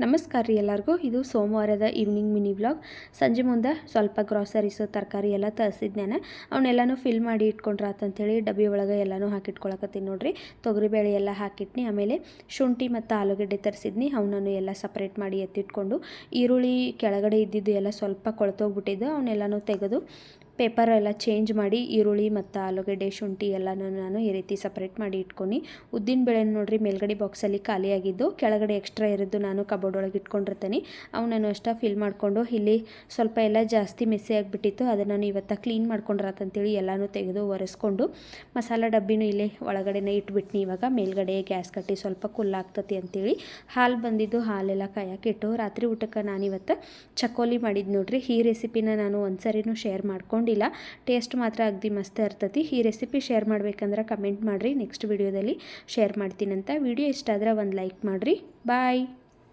ನಮಸ್ಕಾರ ರೀ ಎಲ್ಲರಿಗೂ. ಇದು ಸೋಮವಾರದ ಈವ್ನಿಂಗ್ ಮಿನಿ ವ್ಲಾಗ್. ಸಂಜೆ ಮುಂದೆ ಸ್ವಲ್ಪ ಗ್ರಾಸರೀಸು ತರಕಾರಿ ಎಲ್ಲ ತರಿಸಿದ್ನೇನೆ. ಅವನ್ನೆಲ್ಲನೂ ಫಿಲ್ ಮಾಡಿ ಇಟ್ಕೊಂಡ್ರಾತಂಥೇಳಿ ಡಬ್ಬಿ ಒಳಗೆ ಎಲ್ಲನೂ ಹಾಕಿಟ್ಕೊಳಕತ್ತೀನಿ ನೋಡ್ರಿ. ತೊಗರಿಬೇಳೆ ಎಲ್ಲ ಹಾಕಿಟ್ನಿ. ಆಮೇಲೆ ಶುಂಠಿ ಮತ್ತು ಆಲೂಗಡ್ಡೆ ತರಿಸಿದ್ನಿ. ಅವನನ್ನು ಎಲ್ಲ ಸಪ್ರೇಟ್ ಮಾಡಿ ಎತ್ತಿಟ್ಕೊಂಡು, ಈರುಳ್ಳಿ ಕೆಳಗಡೆ ಇದ್ದಿದ್ದು ಎಲ್ಲ ಸ್ವಲ್ಪ ಕೊಳ್ತೋಗ್ಬಿಟ್ಟಿದ್ದು ಅವನ್ನೆಲ್ಲನೂ ತೆಗೆದು ಪೇಪರ್ ಎಲ್ಲ ಚೇಂಜ್ ಮಾಡಿ ಈರುಳ್ಳಿ ಮತ್ತು ಆಲೂಗಡ್ಡೆ ಶುಂಠಿ ಎಲ್ಲನೂ ನಾನು ಈ ರೀತಿ ಸಪ್ರೇಟ್ ಮಾಡಿ ಇಟ್ಕೊಂಡು, ಉದ್ದಿನ ಬೇಳೆ ನೋಡ್ರಿ ಮೇಲ್ಗಡೆ ಬಾಕ್ಸಲ್ಲಿ ಖಾಲಿಯಾಗಿದ್ದು ಕೆಳಗಡೆ ಎಕ್ಸ್ಟ್ರಾ ಇರೋದು ನಾನು ಕಬೋರ್ಡ್ ಒಳಗೆ ಇಟ್ಕೊಂಡಿರ್ತೀನಿ. ಅವನನ್ನು ಅಷ್ಟೇ ಫಿಲ್ ಮಾಡಿಕೊಂಡು, ಇಲ್ಲಿ ಸ್ವಲ್ಪ ಎಲ್ಲ ಜಾಸ್ತಿ ಮೆಸ್ಸಿ ಆಗಿಬಿಟ್ಟಿತ್ತು, ಅದನ್ನು ನಾನು ಇವತ್ತು ಕ್ಲೀನ್ ಮಾಡ್ಕೊಂಡ್ರಾತಂತೇಳಿ ಎಲ್ಲನೂ ತೆಗೆದು ಒರೆಸ್ಕೊಂಡು ಮಸಾಲ ಡಬ್ಬಿನೂ ಇಲ್ಲೇ ಒಳಗಡೆನೇ ಇಟ್ಬಿಟ್ನಿ. ಇವಾಗ ಮೇಲ್ಗಡೆ ಗ್ಯಾಸ್ ಕಟ್ಟಿ ಸ್ವಲ್ಪ ಕುಲ್ಲಾಗ್ತತಿ ಅಂತೇಳಿ ಹಾಲು ಬಂದಿದ್ದು ಹಾಲೆಲ್ಲ ಕಾಯಕ್ಕಿಟ್ಟು ರಾತ್ರಿ ಊಟಕ್ಕೆ ನಾನಿವತ್ತು ಚಕೋಲಿ ಮಾಡಿದ್ದು ನೋಡ್ರಿ. ಈ ರೆಸಿಪಿನ ನಾನು ಒಂದ್ಸರಿನೂ ಶೇರ್ ಮಾಡ್ಕೊಂಡಿಲ್ಲ. ಟೇಸ್ಟ್ ಮಾತ್ರ ಅಗದಿ ಮಸ್ತ್ ಇರ್ತೈತಿ. ಈ ರೆಸಿಪಿ ಶೇರ್ ಮಾಡ್ಬೇಕಂದ್ರೆ ಕಮೆಂಟ್ ಮಾಡಿರಿ, ನೆಕ್ಸ್ಟ್ ವಿಡಿಯೋದಲ್ಲಿ ಶೇರ್ ಮಾಡ್ತೀನಂತ. ವಿಡಿಯೋ ಇಷ್ಟ ಆದರೆ ಒಂದು ಲೈಕ್ ಮಾಡಿರಿ. ಬಾಯ್.